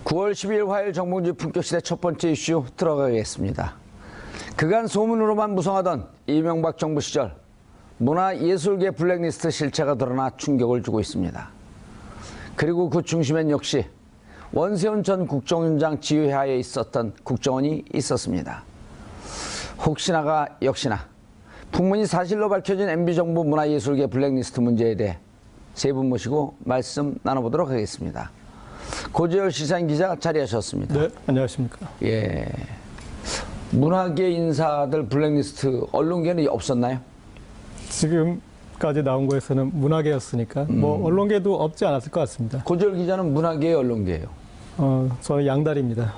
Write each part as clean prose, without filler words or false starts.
9월 10일 화요일 정봉주 품격시대 첫 번째 이슈 들어가겠습니다. 그간 소문으로만 무성하던 이명박 정부 시절 문화예술계 블랙리스트 실체가 드러나 충격을 주고 있습니다. 그리고 그 중심엔 역시 원세훈 전 국정원장 지휘하에 있었던 국정원이 있었습니다. 혹시나가 역시나 풍문이 사실로 밝혀진 MB정부 문화예술계 블랙리스트 문제에 대해 세 분 모시고 말씀 나눠보도록 하겠습니다. 고재열 시사인 기자 자리하셨습니다. 네, 안녕하십니까. 예, 문화계 인사들 블랙리스트 언론계는 없었나요? 지금까지 나온 거에서는 문화계였으니까 뭐 언론계도 없지 않았을 것 같습니다. 고재열 기자는 문화계예요, 언론계예요? 저는 양다리입니다.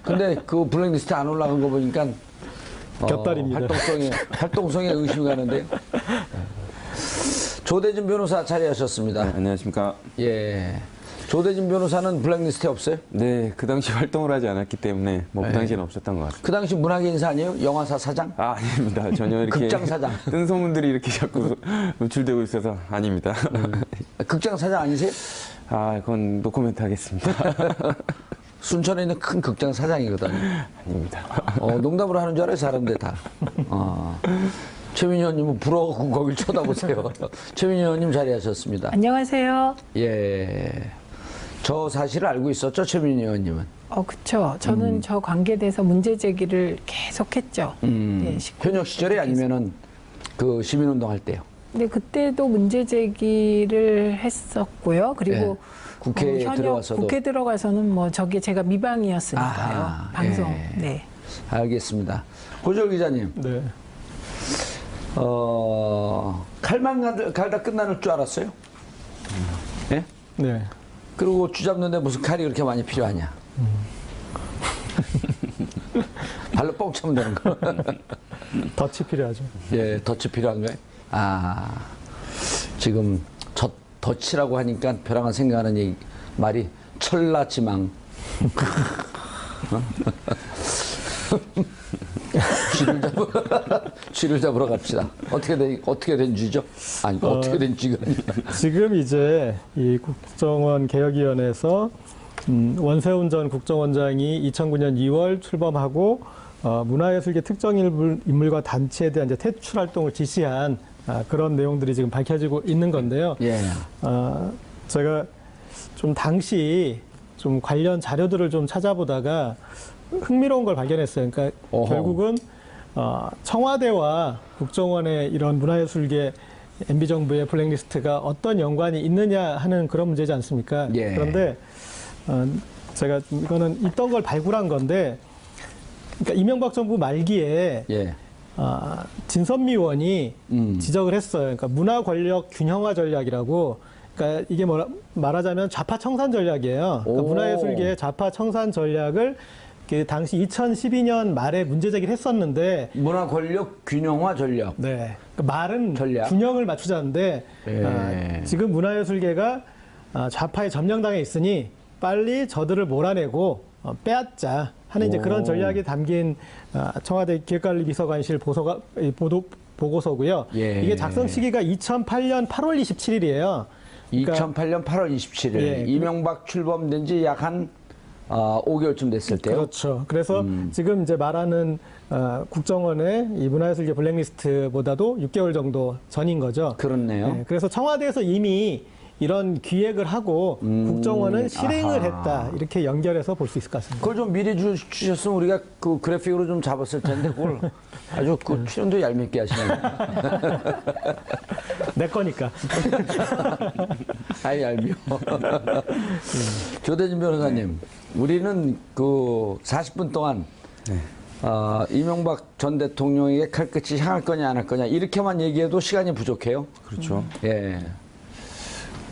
근데 그 블랙리스트 안 올라간 거 보니까 곁다리입니다. 활동성에 의심이 가는데요. 조대진 변호사 자리하셨습니다. 네, 안녕하십니까. 예. 조대진 변호사는 블랙리스트에 없어요? 네, 그 당시 활동을 하지 않았기 때문에 뭐 그 당시에는 없었던 것 같습니다. 그 당시 문화계 인사 아니에요? 영화사 사장? 아, 아닙니다. 전혀 이렇게 극장 사장. 뜬 소문들이 이렇게 자꾸 노출되고 있어서 아닙니다. 극장 사장 아니세요? 아, 그건 노코멘트 하겠습니다. 순천에 있는 큰 극장 사장이거든요. 아닙니다. 농담으로 하는 줄 알아요, 사람들 다. 최민희 의원님은 부러워갖고 거길 쳐다보세요. 최민희 의원님 자리하셨습니다. 안녕하세요. 예. 저 사실을 알고 있었죠, 최민희 의원님은? 그쵸. 저는 저 관계에 대해서 문제 제기를 계속했죠. 네, 현역 시절에 아니면은 그 시민운동 할 때요? 근데 그때도 문제 제기를 했었고요. 그리고 국회에 들어가서도. 국회 들어가서는 뭐 저게 제가 미방이었으니까요. 아하, 방송. 예. 네. 알겠습니다. 고재열 기자님. 네. 칼만 갈다 끝나는 줄 알았어요? 예? 네. 그리고 쥐잡는데 무슨 칼이 그렇게 많이 필요하냐? 발로 뻥 차면 되는 거. 덫이 필요하죠. 예, 덫이 필요한가요? 지금 덫이라고 하니까 벼랑한 생각하는 말이 철라지망. 쥐를 잡으러 갑시다. 어떻게 된 쥐죠? 아니, 어떻게 된 쥐가 아니라. 지금 이제 이 국정원 개혁위원회에서 원세훈 전 국정원장이 2009년 2월 출범하고 문화예술계 특정 인물과 단체에 대한 이제 퇴출 활동을 지시한 그런 내용들이 지금 밝혀지고 있는 건데요. 예. 제가 좀 당시 좀 관련 자료들을 좀 찾아보다가 흥미로운 걸 발견했어요. 그러니까 결국은 청와대와 국정원의 이런 문화예술계 MB정부의 블랙리스트가 어떤 연관이 있느냐 하는 그런 문제지 않습니까? 예. 그런데 제가 이거는 있던 걸 발굴한 건데, 그러니까 이명박 정부 말기에 예. 진선미 의원이 지적을 했어요. 그러니까 문화 권력 균형화 전략이라고. 그러니까 이게 말하자면 좌파 청산 전략이에요. 그러니까 문화예술계의 좌파 청산 전략을 그 당시 2012년 말에 문제 제기를 했었는데, 문화 권력 균형화 전략. 네, 그 말은 전략. 균형을 맞추자는데 지금 문화예술계가 좌파의 점령당에 있으니 빨리 저들을 몰아내고 빼앗자 하는 이제 그런 전략이 담긴 청와대 기획관리비서관실 보고서고요. 예. 이게 작성 시기가 2008년 8월 27일이에요. 2008년 8월 27일. 예. 이명박 출범된 지 약 한 5개월쯤 됐을 때요. 그렇죠. 그래서 지금 이제 말하는 국정원의 이 문화예술계 블랙리스트보다도 6개월 정도 전인 거죠. 그렇네요. 네, 그래서 청와대에서 이미 이런 기획을 하고 국정원은 실행을 했다. 이렇게 연결해서 볼 수 있을 것 같습니다. 그걸 좀 미리 주셨으면 우리가 그 그래픽으로 좀 잡았을 텐데 그걸 아주 그 출연도 얄밉게 하시네요. 내 거니까. 아이 얄미워. 조대진 변호사님, 우리는 그 40분 동안 이명박 전 대통령에게 칼끝이 향할 거냐 안 할 거냐 이렇게만 얘기해도 시간이 부족해요. 그렇죠. 예.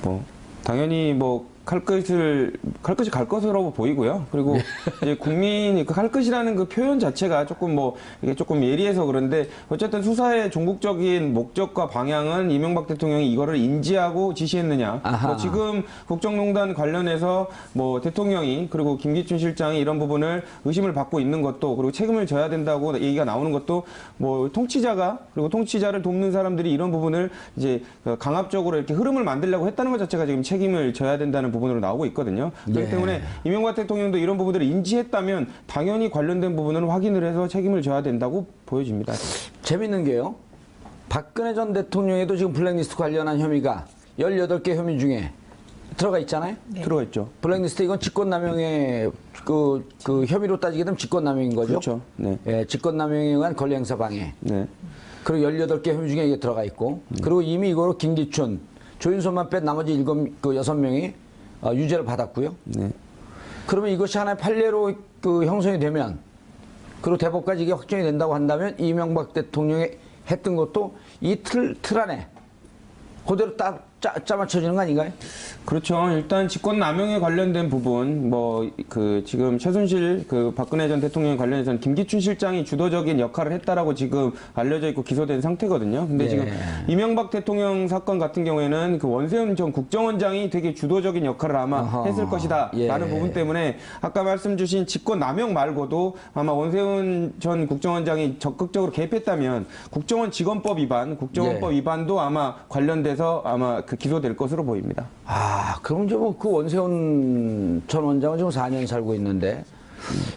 뭐 당연히 뭐 칼끝이 갈 것으로 보이고요. 그리고 이제 국민이 그 칼끝이라는 그 표현 자체가 조금 뭐 이게 조금 예리해서 그런데 어쨌든 수사의 종국적인 목적과 방향은 이명박 대통령이 이거를 인지하고 지시했느냐. 뭐 지금 국정농단 관련해서 뭐 대통령이 그리고 김기춘 실장이 이런 부분을 의심을 받고 있는 것도 그리고 책임을 져야 된다고 얘기가 나오는 것도 뭐 통치자가 그리고 통치자를 돕는 사람들이 이런 부분을 이제 강압적으로 이렇게 흐름을 만들려고 했다는 것 자체가 지금 책임을 져야 된다는 부분으로 나오고 있거든요. 그렇기 예. 때문에 이명박 대통령도 이런 부분들을 인지했다면 당연히 관련된 부분은 확인을 해서 책임을 져야 된다고 보여집니다. 재밌는 게요. 박근혜 전 대통령에도 지금 블랙리스트 관련한 혐의가 18개 혐의 중에 들어가 있잖아요. 네. 들어가 있죠. 블랙리스트 이건 직권남용의 그 혐의로 따지게 되면 직권남용인 거죠. 그렇죠. 네. 예, 직권남용에 의한 권리행사 방해. 네. 그리고 18개 혐의 중에 이게 들어가 있고, 그리고 이미 이거로 김기춘, 조윤선만 뺀 나머지 6명이 유죄를 받았고요. 네. 그러면 이것이 하나의 판례로 형성이 되면, 그리고 대법까지 이게 확정이 된다고 한다면 이명박 대통령이 했던 것도 이 틀 안에 그대로 짜맞춰지는 거 아닌가요? 그렇죠. 일단 직권남용에 관련된 부분, 지금 최순실 박근혜 전 대통령 관련해서는 김기춘 실장이 주도적인 역할을 했다라고 지금 알려져 있고 기소된 상태거든요. 근데 예. 지금 이명박 대통령 사건 같은 경우에는 그 원세훈 전 국정원장이 되게 주도적인 역할을 아마 어허. 했을 것이다. 예. 라는 부분 때문에 아까 말씀 주신 직권남용 말고도 아마 원세훈 전 국정원장이 적극적으로 개입했다면 국정원 직원법 위반, 국정원법 예. 위반도 아마 관련돼서 아마 기소될 것으로 보입니다. 그럼 이제 뭐 그 원세훈 전 원장은 지금 4년 살고 있는데,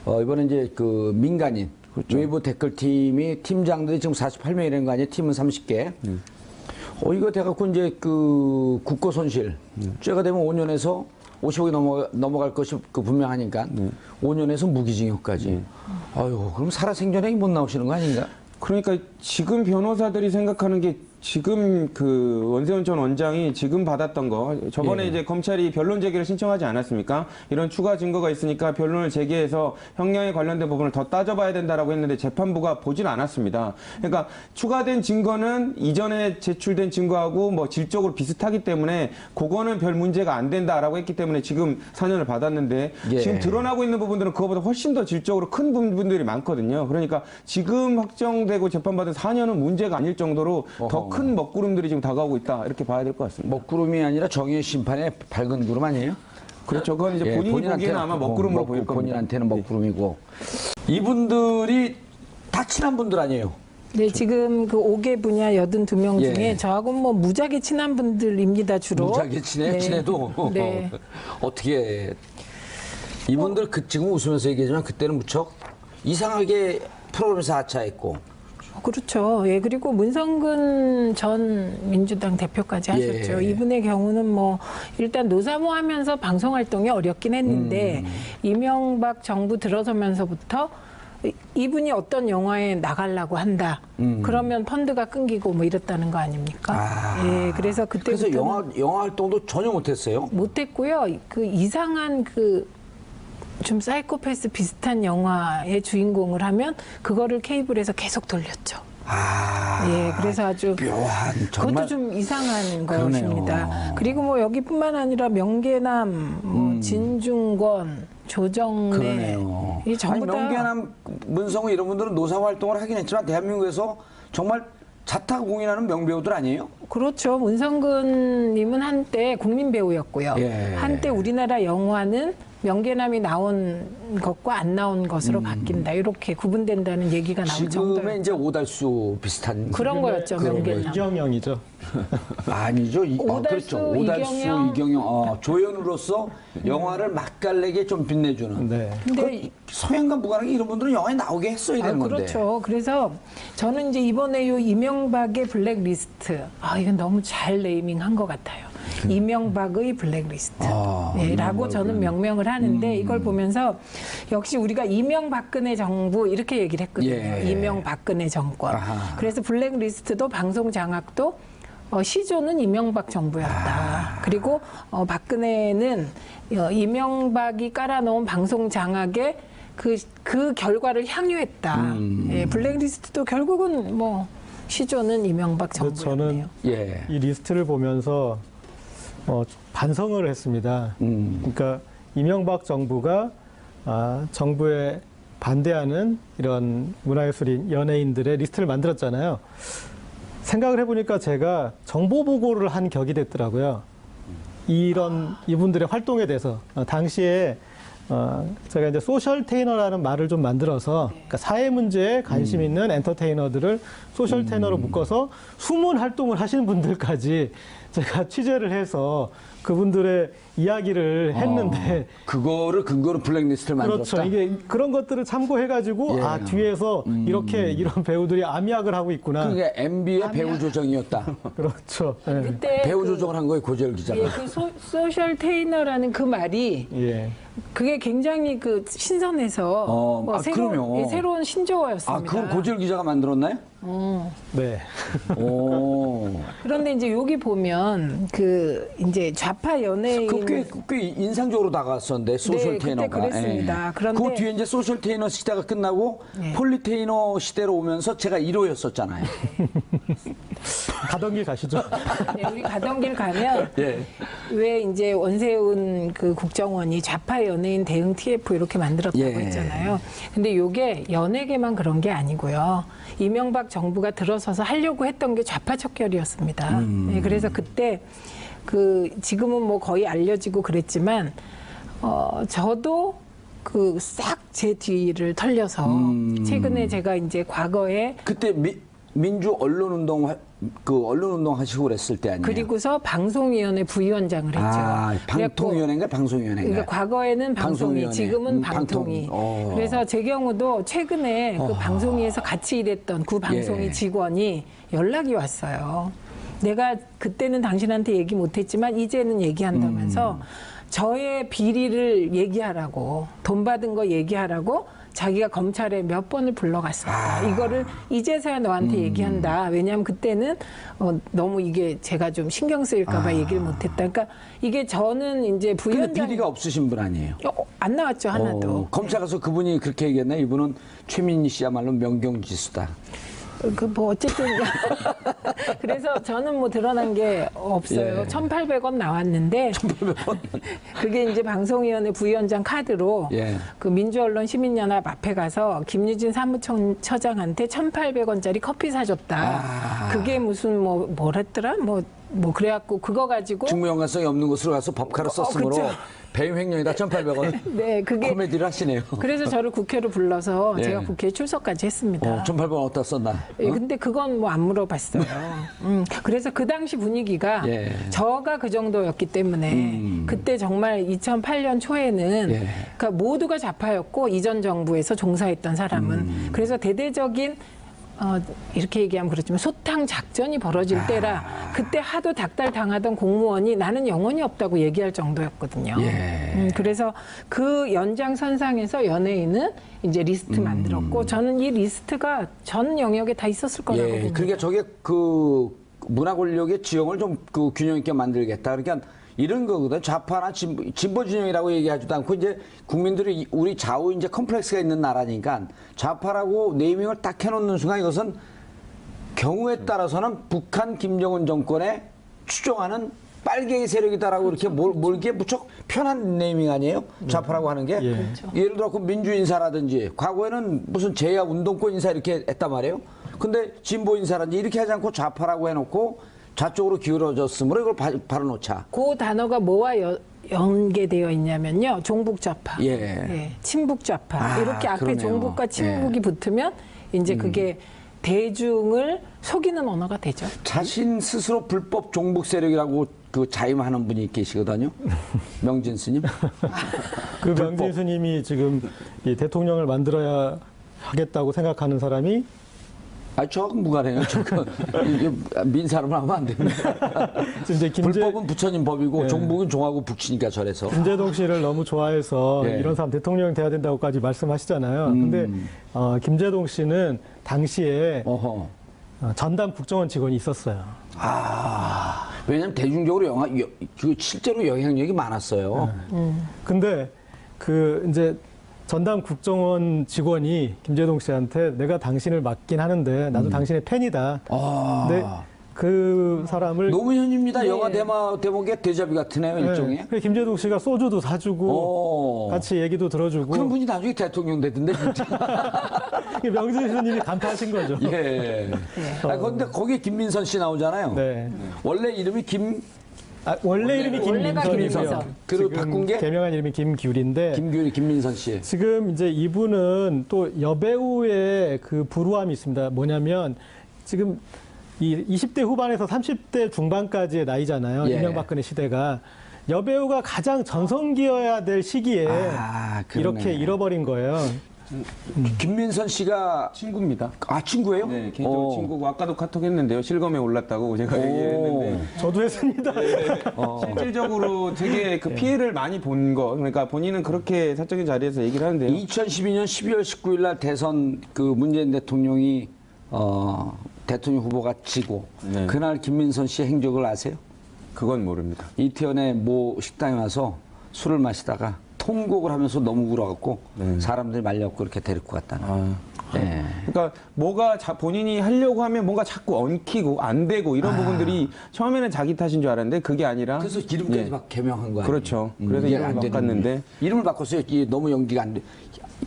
이번에 이제 그 민간인, 외부 댓글팀이 팀장들이 지금 48명이라는 거 아니에요? 팀은 30개. 이거 돼갖고 이제 그 국고 손실, 죄가 되면 5년에서 50억이 넘어갈 것이 분명하니까 5년에서 무기징역까지. 아유, 그럼 살아생전에 못 나오시는 거 아닌가? 그러니까 지금 변호사들이 생각하는 게 지금 그 원세훈 전 원장이 지금 받았던 거 저번에 예. 이제 검찰이 변론 제기를 신청하지 않았습니까? 이런 추가 증거가 있으니까 변론을 제기해서 형량에 관련된 부분을 더 따져봐야 된다라고 했는데 재판부가 보진 않았습니다. 그러니까 추가된 증거는 이전에 제출된 증거하고 뭐 질적으로 비슷하기 때문에 그거는 별 문제가 안 된다라고 했기 때문에 지금 4년을 받았는데 예. 지금 드러나고 있는 부분들은 그거보다 훨씬 더 질적으로 큰 부분들이 많거든요. 그러니까 지금 확정되고 재판받은 4년은 문제가 아닐 정도로 더 큰 먹구름들이 지금 다가오고 있다 이렇게 봐야 될 것 같습니다. 먹구름이 아니라 정의의 심판의 밝은 구름 아니에요? 그렇죠. 그건 이제 본인이 보기에는 아마 먹구름으로 보일 겁니다. 본인한테는 먹구름이고. 이분들이 다 친한 분들 아니에요? 네, 지금 그 5개 분야 82명 예. 중에 저하고는 뭐 무지하게 친한 분들입니다, 주로. 무지하게 친해? 네. 친해도? 네. 어떻게. 이분들 지금 웃으면서 얘기하지만 그때는 무척 이상하게 프로그램에서 하차했고. 그렇죠. 예, 그리고 문성근 전 민주당 대표까지 하셨죠. 예. 이분의 경우는 뭐 일단 노사모 하면서 방송 활동이 어렵긴 했는데 이명박 정부 들어서면서부터 이분이 어떤 영화에 나가려고 한다. 그러면 펀드가 끊기고 뭐 이랬다는 거 아닙니까? 예, 그래서 그래서 그때부터 영화 활동도 전혀 못했어요. 못했고요. 그 이상한 좀 사이코패스 비슷한 영화의 주인공을 하면 그거를 케이블에서 계속 돌렸죠. 예, 그래서 아주 묘한 정말 그것도 좀 이상한 그러네요. 것입니다. 그리고 뭐 여기뿐만 아니라 명계남, 뭐 진중권, 조정래 그러네요. 이 전부 다 명계남, 문성우 이런 분들은 노사 활동을 하긴 했지만 대한민국에서 정말 자타공인하는 명배우들 아니에요? 그렇죠. 문성근님은 한때 국민 배우였고요. 예. 한때 우리나라 영화는 명계남이 나온 것과 안 나온 것으로 바뀐다. 이렇게 구분된다는 얘기가 나올 정도예요. 지금의 이제 오달수 비슷한 그런 거였죠, 명계남. 이경영이죠. 아니죠. 오달수, 그렇죠. 오달수, 이경영. 이경영. 조연으로서 영화를 맛깔나게 좀 빛내주는. 네. 근데 서양과 무관하게 이런 분들은 영화에 나오게 했어야 되는 건데. 그렇죠. 그래서 저는 이제 이번에 요 이명박의 블랙리스트, 이건 너무 잘 네이밍한 것 같아요. 이명박의 블랙리스트. 네, 라고 저는 명명을 하는데 이걸 보면서 역시 우리가 이명박근혜 정부 이렇게 얘기를 했거든요. 예. 이명박근혜 정권. 아하. 그래서 블랙리스트도 방송 장악도 시조는 이명박 정부였다. 그리고 박근혜는 이명박이 깔아놓은 방송 장악에 그 결과를 향유했다. 예, 블랙리스트도 결국은 뭐 시조는 이명박 그래서 정부였네요. 저는 예. 이 리스트를 보면서 반성을 했습니다. 그러니까 이명박 정부가 정부에 반대하는 이런 문화예술인 연예인들의 리스트를 만들었잖아요. 생각을 해보니까 제가 정보 보고를 한 격이 됐더라고요. 이분들의 활동에 대해서 당시에 제가 이제 소셜 테이너라는 말을 좀 만들어서 그러니까 사회 문제에 관심 있는 엔터테이너들을 소셜 테이너로 묶어서 숨은 활동을 하시는 분들까지 제가 취재를 해서 그분들의 이야기를 했는데 그거를 근거로 블랙리스트를 만들었다. 그렇죠. 이게 그런 것들을 참고해가지고 예. 아 뒤에서 이렇게 이런 배우들이 암약을 하고 있구나. 그게 MB의 배우 조정이었다. 그렇죠. 예. 그때 배우 조정을 한 거예요, 고재열 기자가. 예, 그 소셜 테이너라는 그 말이 예. 그게 굉장히 그 신선해서 그럼요. 새로운 신조어였습니다. 아, 그걸 고재열 기자가 만들었나요? 네. 오. 그런데 이제 여기 보면 그 이제 좌파 연예인 꽤 인상적으로 다가왔었는데 소셜 네, 그때 테이너가. 그랬습니다. 예. 그런데- 그 뒤에 이제 소셜 테이너 시대가 끝나고 네. 폴리테이너 시대로 오면서 제가 1호였었잖아요. 가던 길 가시죠. 네, 우리 가던 길 가면 예. 왜 이제 원세훈 그 국정원이 좌파 연예인 대응 TF 이렇게 만들었다고 예. 했잖아요. 근데 이게 연예계만 그런 게 아니고요. 이명박 정부가 들어서서 하려고 했던 게 좌파 척결이었습니다. 네, 그래서 그때 그 지금은 뭐 거의 알려지고 그랬지만 저도 그 싹 제 뒤를 털려서 최근에 제가 이제 과거에 그때 민주 언론운동 하시고 그랬을 때 아니에요? 그리고서 방송위원회 부위원장을 했죠. 아, 그래갖고 방통위원회인가 방송위원회인가? 그러니까 과거에는 방송위, 방송위원회. 지금은 방통위. 방통위. 그래서 제 경우도 최근에 그 방송위에서 같이 일했던 구 방송위 예. 직원이 연락이 왔어요. 내가 그때는 당신한테 얘기 못했지만 이제는 얘기한다면서 저의 비리를 얘기하라고 돈 받은 거 얘기하라고 자기가 검찰에 몇 번을 불러갔었다. 이거를 이제서야 너한테 얘기한다. 왜냐하면 그때는 너무 이게 제가 좀 신경 쓰일까봐 얘기를 못했다. 그러니까 이게 저는 이제 근데 부위원장 비리가 없으신 분 아니에요? 안 나왔죠 하나도. 검찰 가서 그분이 그렇게 얘기했나? 이분은 최민희 씨야말로 명경지수다. 그 뭐 어쨌든 그래서 저는 뭐 드러난 게 없어요. 예. 1,800원 나왔는데 1,800원. 그게 이제 방송위원회 부위원장 카드로 예. 그 민주언론 시민연합 앞에 가서 김유진 사무처장한테 1,800원짜리 커피 사줬다. 그게 무슨 뭐랬더라? 뭐 그래갖고 그거 가지고 직무연관성이 없는 곳으로 가서 법카를 썼으므로 그쵸. 배임 횡령이다 1,800원. 네, 그게 코미디를 하시네요. 그래서 저를 국회로 불러서 예. 제가 국회에 출석까지 했습니다. 1,800원 어디다 썼나? 예, 근데 그건 뭐 안 물어봤어요. 그래서 그 당시 분위기가 예. 저가 그 정도였기 때문에 그때 정말 2008년 초에는 예. 그러니까 모두가 좌파였고 이전 정부에서 종사했던 사람은 그래서 대대적인 이렇게 얘기하면 그렇지만 소탕 작전이 벌어질 때라 그때 하도 닥달 당하던 공무원이 나는 영혼이 없다고 얘기할 정도였거든요. 예. 그래서 그 연장선상에서 연예인은 이제 리스트 만들었고 저는 이 리스트가 전 영역에 다 있었을 거라고 예. 봅니다. 그러니까 저게 그 문화 권력의 지형을 좀 그 균형 있게 만들겠다. 그러니까 이런 거거든. 좌파나 진보 진영이라고 얘기하지도 않고 이제 국민들이 우리 좌우 이제 컴플렉스가 있는 나라니까 좌파라고 네이밍을 딱 해놓는 순간 이것은 경우에 따라서는 북한 김정은 정권에 추종하는 빨갱이 세력이다라고 이렇게 몰기에 무척 편한 네이밍 아니에요? 좌파라고 하는 게. 예. 그렇죠. 예를 들어 그 민주 인사라든지 과거에는 무슨 제야 운동권 인사 이렇게 했단 말이에요. 근데 진보 인사라든지 이렇게 하지 않고 좌파라고 해놓고 좌쪽으로 기울어졌으므로 이걸 바로 놓자. 그 단어가 뭐와 연계되어 있냐면요. 종북 좌파, 예. 친북 좌파 아, 이렇게 앞에 그러네요. 종북과 친북이 붙으면 이제 그게 대중을 속이는 언어가 되죠. 자신 스스로 불법 종북 세력이라고 그 자임하는 분이 계시거든요. 명진 스님. 그 명진 스님이 지금 이 대통령을 만들어야 하겠다고 생각하는 사람이 저하고 무관해요. 민사람을 하면 안 됩니다. 지금 이제 불법은 부처님 법이고 종북은 종하고 북치니까 저래서. 김재동 씨를 너무 좋아해서 예. 이런 사람 대통령 돼야 된다고까지 말씀하시잖아요. 근데 김재동 씨는 당시에 어허. 전담 국정원 직원이 있었어요. 왜냐면 대중적으로 실제로 영향력이 많았어요. 근데 그 이제 전담 국정원 직원이 김재동 씨한테 내가 당신을 맡긴 하는데 나도 당신의 팬이다. 근데 그 사람을 노무현입니다. 네. 영화 대목의 대자비 같으네요, 일종의. 그래서 김재동 씨가 소주도 사주고 같이 얘기도 들어주고 그런 분이 나중에 대통령 되던데, 진짜. 명진 스님이 간파하신 거죠. 예. 그런데 거기에 김민선 씨 나오잖아요. 네. 원래 이름이 원래 이름이 원래가 김민선이고요. 김민선. 그리고 지금 바꾼 게 개명한 이름이 김규리인데 김규리, 김민선 씨. 지금 이제 이분은 또 여배우의 그 불우함이 있습니다. 뭐냐면 지금 이 20대 후반에서 30대 중반까지의 나이잖아요. 예. 이명박근혜 시대가. 여배우가 가장 전성기여야 될 시기에 그러네. 이렇게 잃어버린 거예요. 김민선 씨가 친구입니다. 친구예요? 네, 개인적으로 친구고 아까도 카톡 했는데요. 실검에 올랐다고 제가 얘기했는데 저도 했습니다. 실질적으로 되게 그 피해를 많이 본 거. 그러니까 본인은 그렇게 사적인 자리에서 얘기를 하는데요. 2012년 12월 19일 날 대선 그 문재인 대통령이 대통령 후보가 지고 네. 그날 김민선 씨 행적을 아세요? 그건 모릅니다. 이태원의 모 식당에 와서 술을 마시다가 통곡을 하면서 너무 울어갖고 사람들이 말려갖고 그렇게 데리고 갔다는. 네. 그러니까 뭐가 본인이 하려고 하면 뭔가 자꾸 엉키고 안 되고 이런 부분들이 처음에는 자기 탓인 줄 알았는데 그게 아니라 그래서 이름까지 막 개명한 거 아니에요? 그렇죠. 그래서 이게 이름을 안 되는 바꿨는데 거예요. 이름을 바꿨어요. 이게 너무 연기가 안 돼.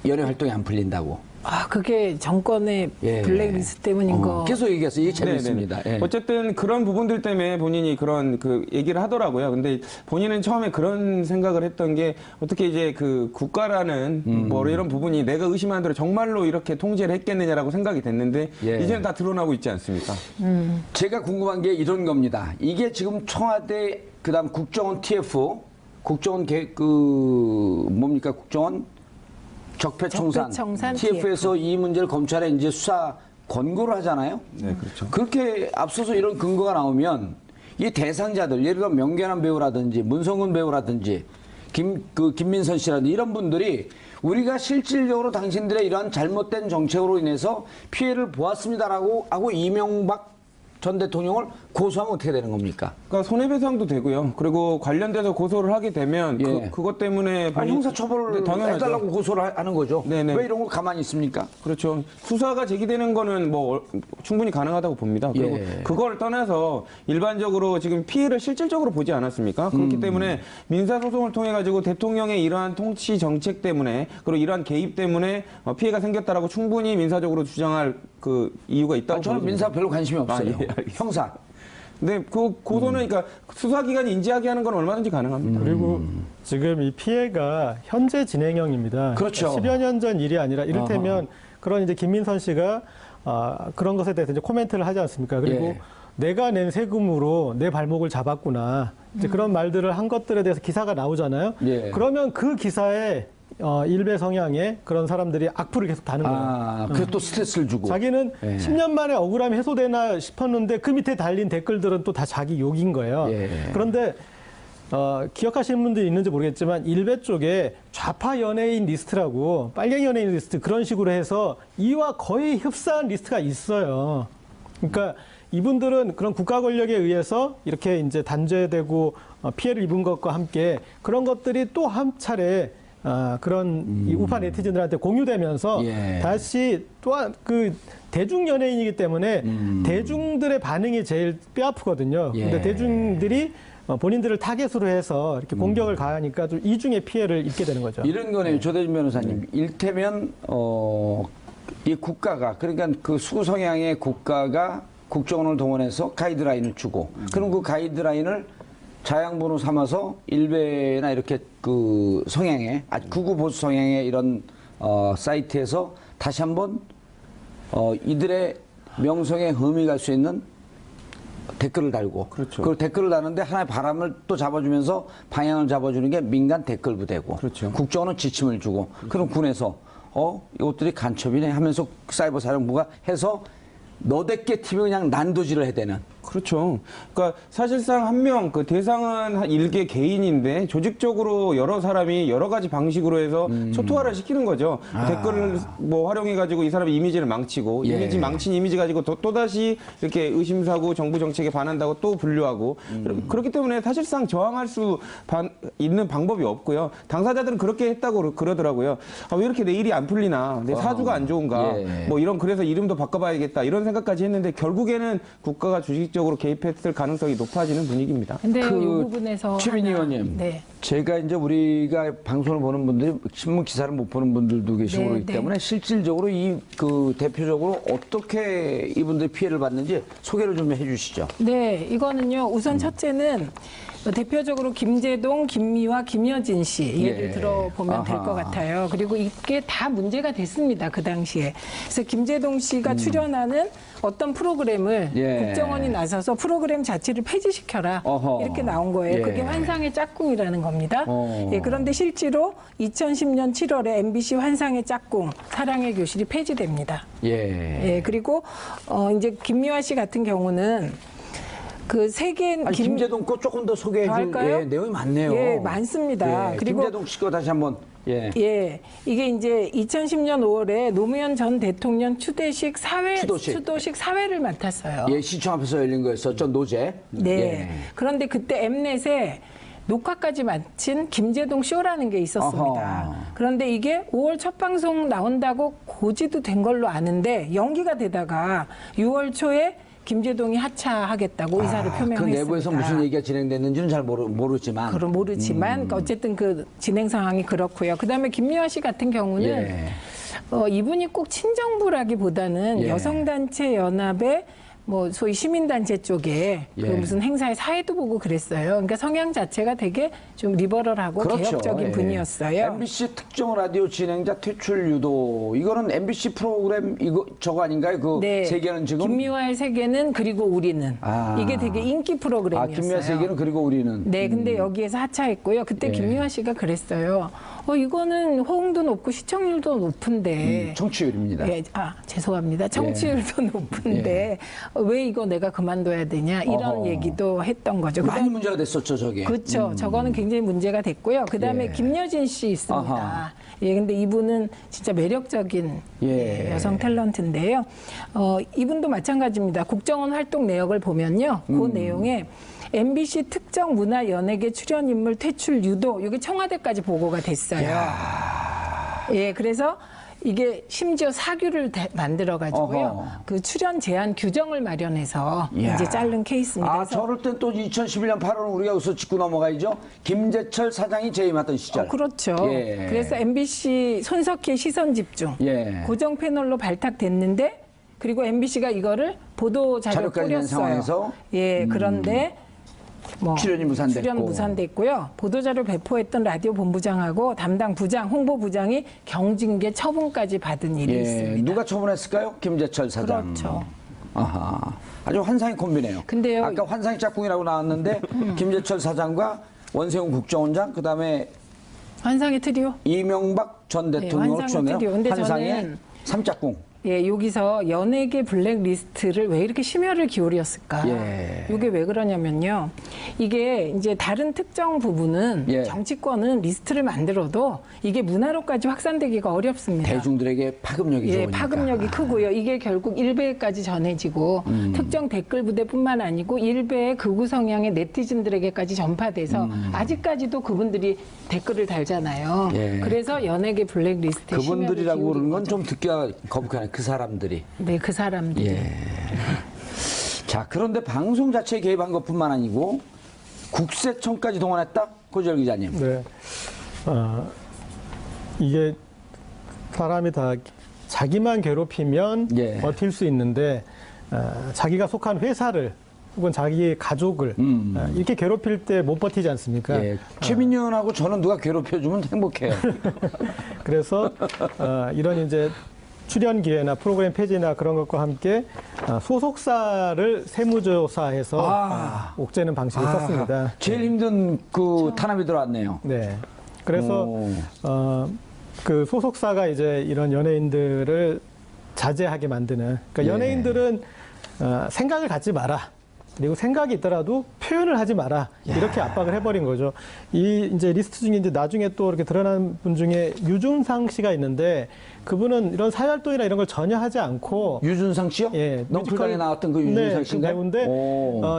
연예 활동이 안 풀린다고. 그게 정권의 예. 블랙리스트 때문인 거. 계속 얘기해서 이게 재밌습니다. 네네. 예. 어쨌든 그런 부분들 때문에 본인이 그런 그 얘기를 하더라고요. 근데 본인은 처음에 그런 생각을 했던 게 어떻게 이제 그 국가라는 뭐 이런 부분이 내가 의심하는 대로 정말로 이렇게 통제를 했겠느냐라고 생각이 됐는데 예. 이제는 다 드러나고 있지 않습니까? 제가 궁금한 게 이런 겁니다. 이게 지금 청와대 그다음 국정원 TF 국정원 뭡니까 국정원 적폐청산 적폐청산 TF에서 이 문제를 검찰에 이제 수사 권고를 하잖아요. 네, 그렇죠. 그렇게 앞서서 이런 근거가 나오면 이 대상자들 예를 들어 명계남 배우라든지 문성근 배우라든지 김민선 씨라든지 이런 분들이 우리가 실질적으로 당신들의 이러한 잘못된 정책으로 인해서 피해를 보았습니다라고 하고 이명박 전 대통령을 고소하면 어떻게 되는 겁니까? 그러니까 손해배상도 되고요. 그리고 관련돼서 고소를 하게 되면 예. 그것 때문에 형사처벌을 네, 당연하죠. 해달라고 고소를 하는 거죠. 네네. 왜 이런 거 가만히 있습니까? 그렇죠. 수사가 제기되는 거는 뭐 충분히 가능하다고 봅니다. 그리고 예. 그걸 떠나서 일반적으로 지금 피해를 실질적으로 보지 않았습니까? 그렇기 때문에 민사소송을 통해 가지고 대통령의 이러한 통치 정책 때문에 그리고 이러한 개입 때문에 피해가 생겼다라고 충분히 민사적으로 주장할 그 이유가 있다고 저는 보여집니다. 민사 별로 관심이 없어요. 예, 알겠습니다. 형사. 근데 그 고소는 그러니까 수사기관이 인지하게 하는 건 얼마든지 가능합니다. 그리고 지금 이 피해가 현재 진행형입니다. 그렇죠. 10여 년 전 일이 아니라 이를테면 그런 이제 김민선 씨가 그런 것에 대해서 이제 코멘트를 하지 않습니까? 그리고 예. 내가 낸 세금으로 내 발목을 잡았구나. 이제 그런 말들을 한 것들에 대해서 기사가 나오잖아요. 예. 그러면 그 기사에 일베 성향의 그런 사람들이 악플을 계속 다는 거예요. 그래서 또 스트레스를 주고. 자기는 예. 10년 만에 억울함이 해소되나 싶었는데 그 밑에 달린 댓글들은 또 다 자기 욕인 거예요. 예. 그런데 기억하시는 분들이 있는지 모르겠지만 일베 쪽에 좌파 연예인 리스트라고 빨갱이 연예인 리스트 그런 식으로 해서 이와 거의 흡사한 리스트가 있어요. 그러니까 이분들은 그런 국가 권력에 의해서 이렇게 이제 단죄되고 피해를 입은 것과 함께 그런 것들이 또 한 차례 그런 이 우파 네티즌들한테 공유되면서 예. 다시 또한 그 대중 연예인이기 때문에 대중들의 반응이 제일 뼈아프거든요. 예. 근데 대중들이 본인들을 타겟으로 해서 이렇게 공격을 가하니까 좀 이중의 피해를 입게 되는 거죠. 이런 거네요. 조대진 변호사님. 일테면 이 국가가 그러니까 그 수구 성향의 국가가 국정원을 동원해서 가이드라인을 주고 그럼 그 가이드라인을 자양분으로 삼아서 일베나 이렇게 그 성향의 극우 보수 성향의 이런 사이트에서 다시 한번 이들의 명성에 흠이 갈 수 있는 댓글을 달고 그렇죠. 그 댓글을 다는데 하나의 바람을 또 잡아주면서 방향을 잡아주는 게 민간 댓글 부대고 그렇죠. 국정원은 지침을 주고 그럼 군에서 이것들이 간첩이네 하면서 사이버 사령부가 해서 너댓게 팀이 그냥 난도질을 해대는. 그렇죠. 그러니까 사실상 한 명, 그 대상은 한 일개 개인인데 조직적으로 여러 사람이 여러 가지 방식으로 해서 초토화를 시키는 거죠. 댓글을 뭐 활용해가지고 이 사람의 이미지를 망치고 예. 망친 이미지 가지고 또다시 이렇게 의심사고 정부 정책에 반한다고 또 분류하고 그렇기 때문에 사실상 저항할 수 있는 방법이 없고요. 당사자들은 그렇게 했다고 그러더라고요. 왜 이렇게 내 일이 안 풀리나, 내 사주가 안 좋은가, 예. 뭐 이런 그래서 이름도 바꿔봐야겠다 이런 생각까지 했는데 결국에는 국가가 주식적으로 개입했을 가능성이 높아지는 분위기입니다. 근데 이 부분에서 최민희 의원님, 네. 제가 이제 우리가 방송을 보는 분들이 신문 기사를 못 보는 분들도 계시고 네, 그렇기 네. 때문에 실질적으로 대표적으로 어떻게 이분들이 피해를 받는지 소개를 좀 해주시죠. 네, 이거는요. 우선 첫째는 대표적으로 김제동, 김미화, 김여진 씨 예를 예. 들어보면 될 아하. 것 같아요. 그리고 이게 다 문제가 됐습니다. 그 당시에. 그래서 김제동 씨가 출연하는 어떤 프로그램을 예. 국정원이 나서서 프로그램 자체를 폐지시켜라. 어허. 이렇게 나온 거예요. 예. 그게 환상의 짝꿍이라는 겁니다. 어. 예, 그런데 실제로 2010년 7월에 MBC 환상의 짝꿍 사랑의 교실이 폐지됩니다. 예. 예, 그리고 이제 김미화 씨 같은 경우는 그 세계 아니, 김제동 거 조금 더 소개해 더 줄 할까요? 예, 내용이 많네요. 예, 많습니다. 예, 그리고 김제동 씨 거 다시 한번 예. 예, 이게 이제 2010년 5월에 노무현 전 대통령 추도식 사회를 맡았어요. 예, 시청 앞에서 열린 거였었죠. 노제. 네. 예. 그런데 그때 엠넷에 녹화까지 마친 김제동 쇼라는 게 있었습니다. 어허. 그런데 이게 5월 첫 방송 나온다고 고지도 된 걸로 아는데 연기가 되다가 6월 초에 김제동이 하차하겠다고 의사를 그 표명했습니다. 내부에서 무슨 얘기가 진행됐는지는 잘 모르지만. 그럼 모르지만 어쨌든 그 진행 상황이 그렇고요. 그다음에 김미화 씨 같은 경우는 예. 이분이 꼭 친정부라기보다는 예. 여성단체 연합의 뭐 소위 시민단체 쪽에 그 예. 무슨 행사에 사회도 보고 그랬어요. 그러니까 성향 자체가 되게 좀 리버럴하고 그렇죠. 개혁적인 예. 분이었어요. MBC 특정 라디오 진행자 퇴출 유도. 이거는 MBC 프로그램 저거 아닌가요? 그 세계는 지금 김미화의 세계는 그리고 우리는 아. 이게 되게 인기 프로그램이었어요. 김미화 세계는 그리고 우리는. 네, 근데 여기에서 하차했고요. 그때 예. 김미화 씨가 그랬어요. 이거는 호응도 높고 시청률도 높은데. 청취율입니다. 예, 죄송합니다. 청취율도 높은데 왜 이거 내가 그만둬야 되냐 이런 어허. 얘기도 했던 거죠. 많이 문제가 됐었죠, 저게. 그렇죠. 저거는 굉장히 문제가 됐고요. 그다음에 예. 김여진 씨 있습니다. 아하. 예, 근데 이분은 진짜 매력적인 예. 여성 탤런트인데요. 이분도 마찬가지입니다. 국정원 활동 내역을 보면요. 그 내용에 MBC 특정 문화 연예계 출연 인물 퇴출 유도 이게 청와대까지 보고가 됐어요. 예, 그래서 이게 심지어 사규를 만들어 가지고요. 어허. 그 출연 제한 규정을 마련해서 이야. 이제 자른 케이스입니다. 아, 그래서 저럴 땐 또 2011년 8월 우리가 여기서 짚고 넘어가야죠. 김재철 사장이 재임하던 시절. 그렇죠. 예. 그래서 MBC 손석희 시선 집중 예. 고정 패널로 발탁됐는데 그리고 MBC가 이거를 보도 자료 자료까지 낸 뿌렸어요. 상황에서? 예, 그런데 뭐 출연이 무산됐고. 출연 무산됐고요. 보도자료 배포했던 라디오 본부장하고 담당 부장, 홍보부장이 경징계 처분까지 받은 일이 예. 있습니다. 누가 처분했을까요? 김재철 사장. 그렇죠. 아하. 아주 환상의 콤비네요. 근데요. 아까 환상의 짝꿍이라고 나왔는데 김재철 사장과 원세훈 국정원장 그다음에 환상의 트리오? 이명박 전 대통령을 환상의 추천해요. 트리오. 근데 환상의 저는 삼짝꿍. 예, 여기서 연예계 블랙리스트를 왜 이렇게 심혈을 기울였을까? 예. 이게 왜 그러냐면요. 이게 이제 다른 특정 부분은 예. 정치권은 리스트를 만들어도 이게 문화로까지 확산되기가 어렵습니다. 대중들에게 파급력이 예, 좋으니까. 파급력이 크고요. 이게 결국 일베까지 전해지고 특정 댓글 부대뿐만 아니고 일베의 극우 성향의 네티즌들에게까지 전파돼서 아직까지도 그분들이 댓글을 달잖아요. 예. 그래서 연예계 블랙리스트에 그분들이라고 심혈을 그러는 건 기울인 좀 듣기가 거북하네. 그 사람들이. 네, 그 사람들이. 예. 자, 그런데 방송 자체에 개입한 것뿐만 아니고 국세청까지 동원했다? 고지열 기자님. 네. 이게 사람이 다 자기만 괴롭히면 예. 버틸 수 있는데 자기가 속한 회사를 혹은 자기의 가족을 이렇게 괴롭힐 때 못 버티지 않습니까? 예. 최민현하고 저는 누가 괴롭혀주면 행복해요. 그래서 이런 이제 출연 기회나 프로그램 폐지나 그런 것과 함께 소속사를 세무조사해서 옥죄는 방식을 썼습니다. 제일 힘든 그 탄압이 들어왔네요. 네. 그래서 오. 그 소속사가 이제 이런 연예인들을 자제하게 만드는. 그러니까 예. 연예인들은 생각을 갖지 마라. 그리고 생각이 있더라도 표현을 하지 마라. 이렇게 압박을 해버린 거죠. 이 이제 리스트 중에 이제 나중에 또 이렇게 드러난 분 중에 유준상 씨가 있는데 그분은 이런 사회활동이나 이런 걸 전혀 하지 않고 유준상 씨요? 예, 넝쿨당에 나왔던 그 유준상 네, 씨인가요? 그 배우인데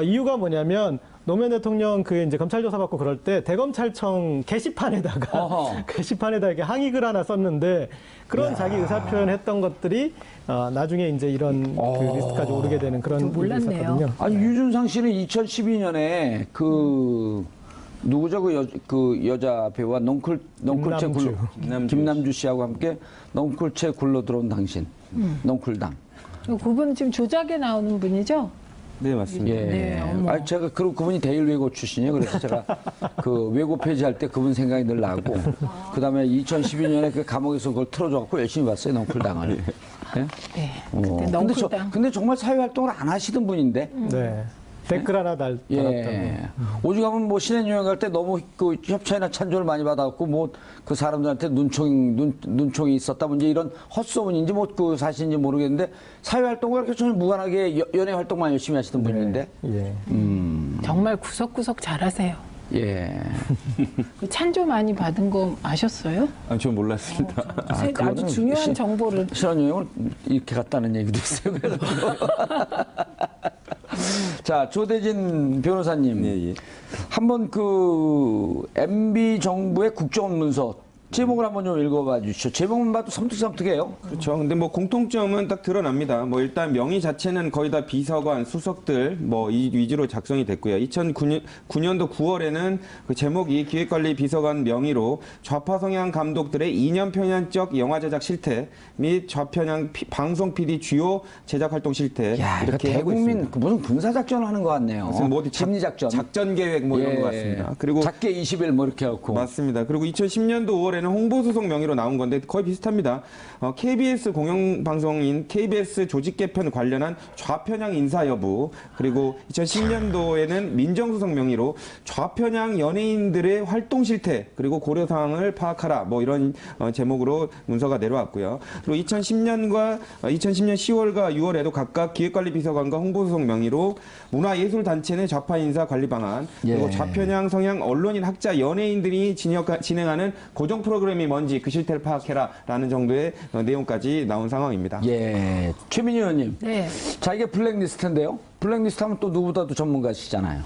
이유가 뭐냐면 노무현 대통령 그 이제 검찰 조사 받고 그럴 때 대검찰청 게시판에다가 어허. 게시판에다 이렇게 항의글 하나 썼는데 그런 자기 의사 표현했던 것들이 나중에 이제 이런 그 리스트까지 오르게 되는 그런 일이 몰랐네요. 있었거든요. 아니 유준상 씨는 2012년에 그 누구죠 그 여자 배우와 넝쿨채 굴러 김남주 씨하고 함께 넝쿨채 굴러 들어온 당신 넝쿨당. 그분 지금 조작에 나오는 분이죠? 네, 맞습니다. 예. 네, 어머. 아, 제가 그분이 대일외고 출신이에요. 그래서 제가 그 외고 폐지할 때 그분 생각이 늘 나고, 그 다음에 2012년에 그 감옥에서 그걸 틀어줘갖고 열심히 봤어요. 넝쿨당을. 예? 네. 근데, 그때 넝쿨당. 근데 정말 사회활동을 안 하시던 분인데, 네. 댓글 하나 달았다고. 예. 오죽하면 뭐 신혼여행 갈 때 너무 그 협찬이나 찬조를 많이 받아갖고 뭐 그 사람들한테 눈총이 있었다 문제 이런 헛소문인지 뭐 그 사실인지 모르겠는데 사회활동과 이렇게 전혀 무관하게 연애 활동만 열심히 하시던 분인데. 예. 정말 구석구석 잘하세요. 예. 그 찬조 많이 받은 거 아셨어요? 아, 전 몰랐습니다. 아주 그거는 중요한 정보를. 신혼여행을 이렇게 갔다는 얘기도 있어요. 그래서. 자, 조대진 변호사님. 예, 예. 한번 그 MB 정부의 국정원문서 제목을 한번 좀 읽어봐 주시죠. 제목만 봐도 섬뜩섬뜩해요. 그렇죠. 근데 뭐 공통점은 딱 드러납니다. 뭐 일단 명의 자체는 거의 다 비서관, 수석들 뭐 이 위주로 작성이 됐고요. 2009년도 9월에는 그 제목이 기획관리 비서관 명의로 좌파 성향 감독들의 이념 편향적 영화 제작 실태 및 좌편향 방송 PD 주요 제작 활동 실태 야, 이거 이렇게 하고 대국민 있습니다. 그 무슨 군사 작전을 하는 것 같네요. 무슨 뭐 어디 심리 작전. 작전 계획 뭐 이런 것 같습니다. 그리고 작게 20일 뭐 이렇게 하고. 맞습니다. 그리고 2010년도 5월에는 홍보수석 명의로 나온 건데 거의 비슷합니다. KBS 공영방송인 KBS 조직 개편 관련한 좌편향 인사 여부, 그리고 2010년도에는 민정수석 명의로 좌편향 연예인들의 활동 실태 그리고 고려 사항을 파악하라 뭐 이런 제목으로 문서가 내려왔고요. 그리고 2010년 10월과 6월에도 각각 기획관리 비서관과 홍보수석 명의로 문화예술단체 내 좌파 인사 관리 방안, 그리고 예. 좌편향 성향 언론인 학자 연예인들이 진행하는 고정 프로그램이 뭔지 그 실태를 파악해라라는 정도의 내용까지 나온 상황입니다. 예. 최민희 의원님. 네. 자, 이게 블랙리스트인데요. 블랙리스트 하면 또 누구보다도 전문가시잖아요.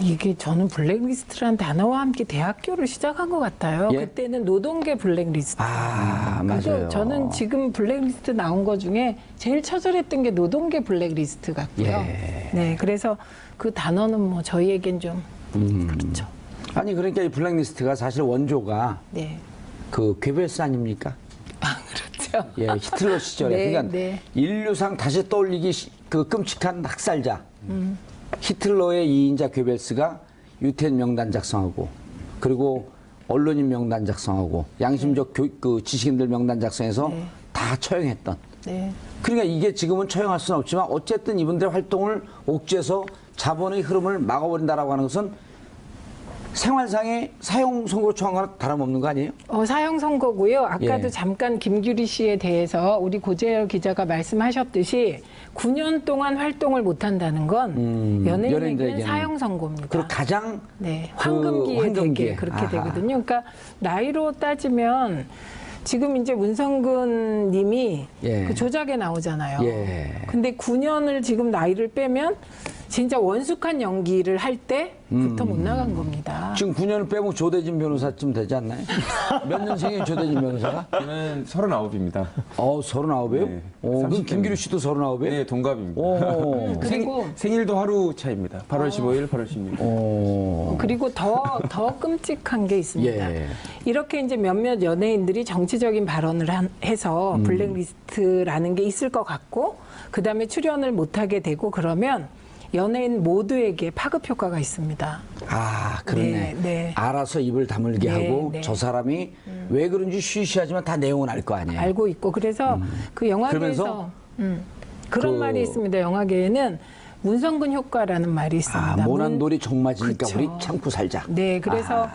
이게 저는 블랙리스트란 단어와 함께 대학교를 시작한 것 같아요. 예? 그때는 노동계 블랙리스트. 아, 그래서 맞아요. 저는 지금 블랙리스트 나온 거 중에 제일 처절했던 게 노동계 블랙리스트 같고요. 예. 네, 그래서 그 단어는 뭐 저희에겐 좀 그렇죠. 아니, 그러니까 이 블랙리스트가 사실 원조가 네. 그 괴벨스 아닙니까? 아, 그렇죠. 예, 히틀러 시절에. 네, 그러니까 네. 인류상 다시 떠올리기 그 끔찍한 학살자. 히틀러의 2인자 괴벨스가 유태인 명단 작성하고, 그리고 언론인 명단 작성하고, 양심적 그 지식인들 명단 작성해서 네. 다 처형했던. 네. 그러니까 이게 지금은 처형할 수는 없지만 어쨌든 이분들의 활동을 옥죄해서 자본의 흐름을 막아버린다라고 하는 것은 생활상의 사형 선고로 처한 거나 다름없는 거 아니에요? 사형 선고고요. 아까도 예. 잠깐 김규리 씨에 대해서 우리 고재열 기자가 말씀하셨듯이 9년 동안 활동을 못 한다는 건 연예인에게는 연예인들에게는. 사형 선고입니다. 그리고 가장 네, 그 황금기에 황금기에. 되게 그렇게 아하. 되거든요. 그러니까 나이로 따지면 지금 이제 문성근 님이 예. 그 조작에 나오잖아요. 예. 근데 9년을 지금 나이를 빼면 진짜 원숙한 연기를 할 때부터 못 나간 겁니다. 지금 9년을 빼면 조대진 변호사쯤 되지 않나요? 몇 년생이에요, 조대진 변호사가? 저는 39입니다. 39이에요? 네, 그럼 30 김기루 씨도 39이에요? 네, 동갑입니다. 오. 그리고 생일도 하루 차입니다. 8월 15일, 8월 16일. 오. 그리고 더 끔찍한 게 있습니다. 예. 이렇게 이제 몇몇 연예인들이 정치적인 발언을 해서 블랙리스트라는 게 있을 것 같고, 그 다음에 출연을 못하게 되고 그러면 연예인 모두에게 파급 효과가 있습니다. 아, 그러네. 네, 네. 알아서 입을 다물게 네, 하고 네. 저 사람이 왜 그런지 쉬쉬하지만 다 내용은 알 거 아니에요. 알고 있고 그래서 그 영화계에서 그런 그- 말이 있습니다. 영화계에는 문성근 효과라는 말이 있습니다. 아, 모난 돌이 종맞으니까 그쵸. 우리 참고 살자. 네, 그래서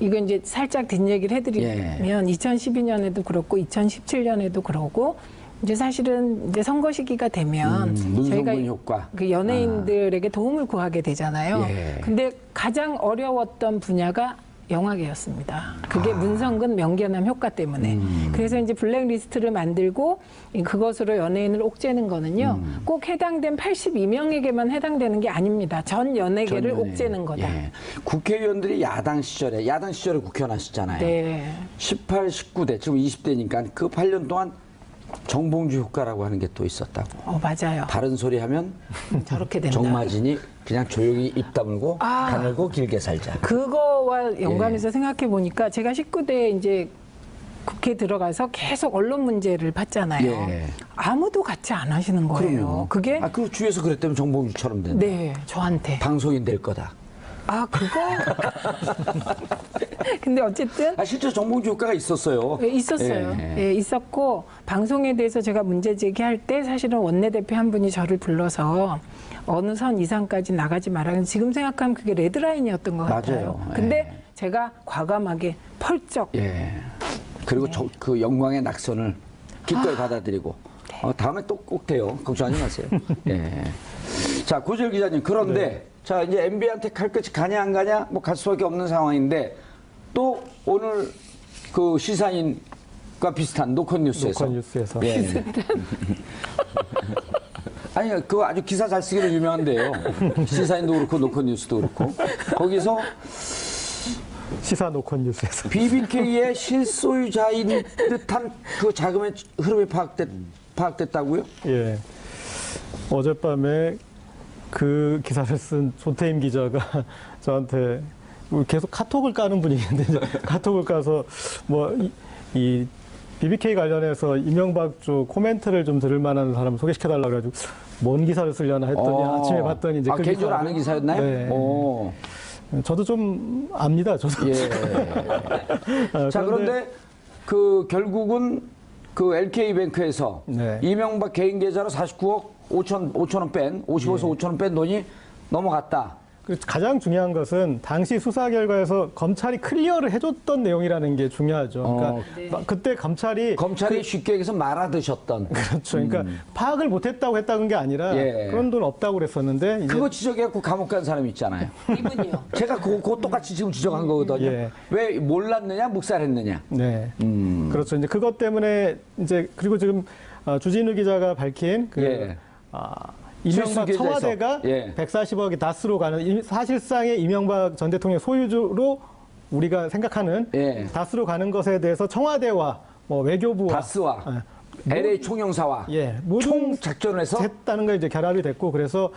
이거 이제 살짝 뒷얘기를 해드리면 2012년에도 그렇고 2017년에도 그러고 이제 사실은 이제 선거 시기가 되면 문성근 저희가 효과. 그 연예인들에게 도움을 구하게 되잖아요. 예. 근데 가장 어려웠던 분야가 영화계였습니다. 그게 문성근 명견함 효과 때문에. 그래서 이제 블랙리스트를 만들고 그것으로 연예인을 옥죄는 거는요. 꼭 해당된 82명에게만 해당되는 게 아닙니다. 전 연예계를 전 연예인. 옥죄는 거다. 예. 국회의원들이 야당 시절에 국회의원 하셨잖아요. 네. 18, 19대, 지금 20대니까 그 8년 동안 정봉주 효과라고 하는 게 또 있었다고. 맞아요. 다른 소리 하면 저렇게 된다. 정마진이 그냥 조용히 입 다물고 아. 가늘고 길게 살자. 그거와 예. 연관해서 생각해 보니까 제가 19대 이제 국회에 들어가서 계속 언론 문제를 받잖아요. 예. 아무도 같이 안 하시는 거예요. 그게 그 주위에서 그랬다면 정봉주처럼 된다. 네, 저한테. 방송인 될 거다. 아, 그거? 근데 어쨌든 실제 정봉주 효과가 있었어요. 예, 있었어요. 예. 예, 있었고 방송에 대해서 제가 문제 제기할 때 사실은 원내대표 한 분이 저를 불러서 어느 선 이상까지 나가지 말라는 지금 생각하면 그게 레드라인이었던 것 같아요. 맞아요. 근데 예. 제가 과감하게 펄쩍 예. 그리고 그 영광의 낙선을 기꺼이 받아들이고 다음에 또 꼭 돼요. 걱정하지 마세요. 예. 자, 고재열 기자님. 그런데 자, 이제 MB한테 칼 끝이 가냐 안 가냐 뭐 갈 수밖에 없는 상황인데 또 오늘 그 시사인과 비슷한 노컷뉴스에서 예. 아니, 그거 아주 기사 잘 쓰기로 유명한데요. 시사인도 그렇고 노컷뉴스도 그렇고 거기서 시사 노컷 뉴스에서 BBK의 실소유자인 듯한 그 자금의 흐름이 파악됐다고요? 예. 어젯밤에 그 기사를 쓴 조태임 기자가 저한테 계속 카톡을 까는 분위기인데 이제 카톡을 까서 뭐 이 BBK 관련해서 이명박 쪽 코멘트를 좀 들을 만한 사람 소개시켜달라고 해가지고 뭔 기사를 쓰려나 했더니 아침에 봤더니 이제 그 개인적으로 아는 기사였나요? 네. 오. 저도 좀 압니다. 저도. 예. 자, 그런데 그 결국은 그 LK뱅크에서 네. 이명박 개인 계좌로 49억 5천원 뺀 50에서 5천원 뺀 돈이 넘어갔다. 가장 중요한 것은 당시 수사 결과에서 검찰이 클리어를 해줬던 내용이라는 게 중요하죠. 그러니까 그때 검찰이 쉽게 얘기해서 말아드셨던. 그렇죠. 그러니까 파악을 못했다고 했다는 게 아니라 예. 그런 돈 없다고 그랬었는데 이제 그거 지적해갖고 감옥 간 사람 있잖아요. 이분이요. 제가 그거 똑같이 지금 지적한 거거든요. 예. 왜 몰랐느냐, 묵살했느냐. 네, 그렇죠. 이제 그것 때문에 이제 그리고 지금 주진우 기자가 밝힌 그 예. 이명박 실수 청와대가 예. 140억이 다스로 가는 사실상의 이명박 전 대통령 소유주로 우리가 생각하는 예. 다스로 가는 것에 대해서 청와대와 뭐 외교부와 다스와 LA 총영사와 모든 총 작전을 해서 했다는 게 이제 결합이 됐고 그래서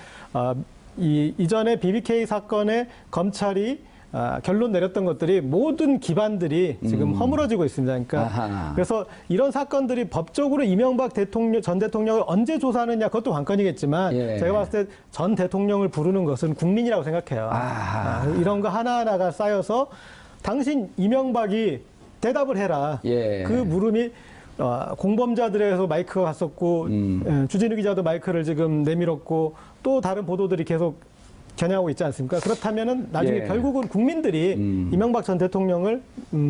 이전에 BBK 사건에 검찰이 결론 내렸던 것들이 모든 기반들이 지금 허물어지고 있습니다. 그러니까 아하. 그래서 이런 사건들이 법적으로 이명박 전 대통령을 언제 조사하느냐 그것도 관건이겠지만 예. 제가 봤을 때 전 대통령을 부르는 것은 국민이라고 생각해요. 이런 거 하나하나가 쌓여서 당신 이명박이 대답을 해라. 예. 그 물음이 공범자들에서 마이크가 갔었고 주진우 기자도 마이크를 지금 내밀었고 또 다른 보도들이 계속 겨냥하고 있지 않습니까? 그렇다면은 나중에 예. 결국은 국민들이 이명박 전 대통령을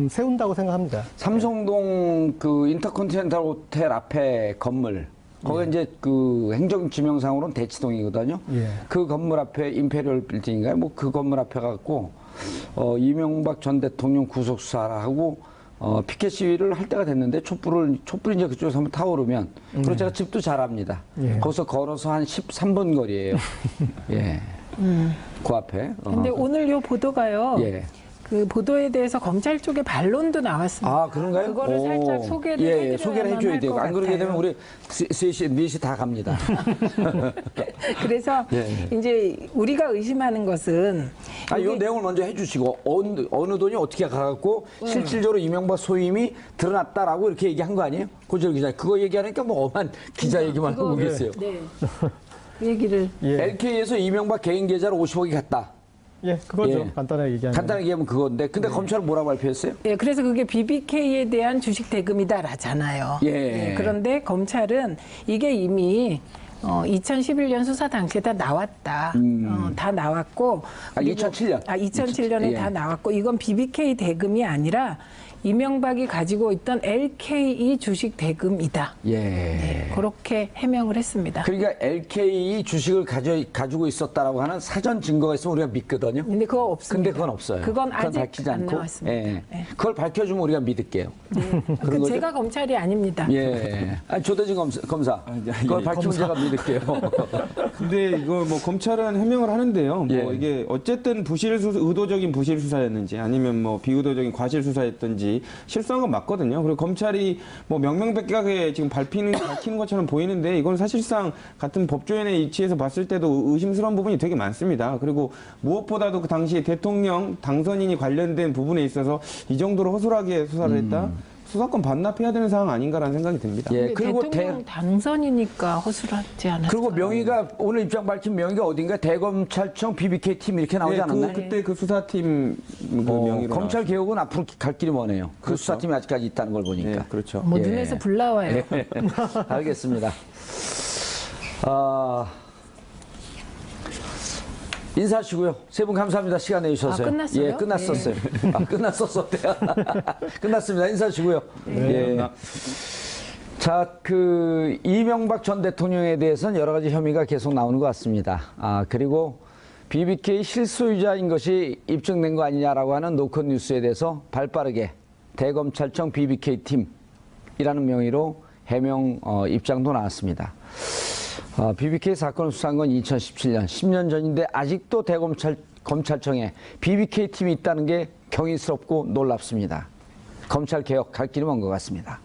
세운다고 생각합니다. 삼성동 그 인터컨티넨탈 호텔 앞에 건물 거기 이제 그 행정지명상으로는 대치동이거든요. 예. 그 건물 앞에 임페리얼 빌딩인가요? 뭐 그 건물 앞에 갖고 이명박 전 대통령 구속 수사하고 피켓 시위를 할 때가 됐는데 촛불이 이제 그쪽에서 한번 타오르면 그리고 제가 집도 잘 압니다. 예. 거기서 걸어서 한 13분 거리예요. 예. 그 앞에. 근데 오늘 요 보도가요. 예. 그 보도에 대해서 검찰 쪽에 반론도 나왔습니다. 아, 그런가요? 그거를 살짝 소개를 소개를 해줘야 돼요. 안 그러게 되면 우리 3시, 4시 다 갑니다. 그래서 이제 우리가 의심하는 것은 이 내용을 먼저 해주시고 어느 돈이 어떻게 가갖고 실질적으로 이명박 소임이 드러났다라고 이렇게 얘기한 거 아니에요? 고재열 기자. 그거 얘기하니까 뭐 엄한 기자 얘기만 하고 계세요. 네. 그 얘기를 LK에서 이명박 개인 계좌로 50억이 갔다. 예, 그거죠. 예. 간단하게 얘기하면. 간단하게 얘기하면 그건데. 근데 검찰은 뭐라고 발표했어요? 예, 그래서 그게 BBK에 대한 주식 대금이다라잖아요. 예. 그런데 검찰은 이게 이미 2011년 수사 당시에 다 나왔다. 다 나왔고. 2007년. 2007년에 예. 다 나왔고 이건 BBK 대금이 아니라 이명박이 가지고 있던 LKE 주식 대금이다. 예. 네, 그렇게 해명을 했습니다. 그러니까 LKE 주식을 가지고 있었다라고 하는 사전 증거가 있으면 우리가 믿거든요. 근데 그거 없습니다. 근데 그건 없어요. 그건 아직 밝히지 안 않고. 나왔습니다. 예. 네. 그걸 밝혀주면 우리가 믿을게요. 그런 거죠? 제가 검찰이 아닙니다. 예. 조대진 검사. 그걸 밝히면 제가 믿을게요. 근데 이거 뭐 검찰은 해명을 하는데요. 뭐 예. 이게 어쨌든 의도적인 부실 수사였는지 아니면 뭐 비의도적인 과실 수사였던지 실수한 건 맞거든요. 그리고 검찰이 뭐 명명백백하게 지금 밝히는 것처럼 보이는데 이건 사실상 같은 법조인의 이치에서 봤을 때도 의심스러운 부분이 되게 많습니다. 그리고 무엇보다도 그 당시 대통령 당선인이 관련된 부분에 있어서 이 정도로 허술하게 수사를 했다? 수사권 반납해야 되는 상황 아닌가라는 생각이 듭니다. 예, 근데 그리고 대통령 당선이니까 허술하지 않았어요. 그리고 명의가 오늘 입장 밝힌 명의가 어딘가 대검찰청 BBK 팀 이렇게 나오지 않았나요? 그때 그 수사팀 그 명의로 검찰 나왔어요. 개혁은 앞으로 갈 길이 머네요. 그 그렇죠. 수사팀이 아직까지 있다는 걸 보니까. 네, 그렇죠. 뭐 예. 눈에서 불 나와요. 알겠습니다. 인사하시고요. 세 분 감사합니다. 시간 내주셔서요. 아, 끝났어요? 예, 끝났었어요. 끝났었어요. 끝났습니다. 인사하시고요. 예. 자, 그 이명박 전 대통령에 대해서는 여러 가지 혐의가 계속 나오는 것 같습니다. 그리고 BBK 실소유자인 것이 입증된 거 아니냐라고 하는 노컷 뉴스에 대해서 발빠르게 대검찰청 BBK 팀이라는 명의로 해명 입장도 나왔습니다. BBK 사건을 수사한 건 2017년, 10년 전인데 아직도 검찰청에 BBK 팀이 있다는 게 경이스럽고 놀랍습니다. 검찰 개혁 갈 길이 먼 것 같습니다.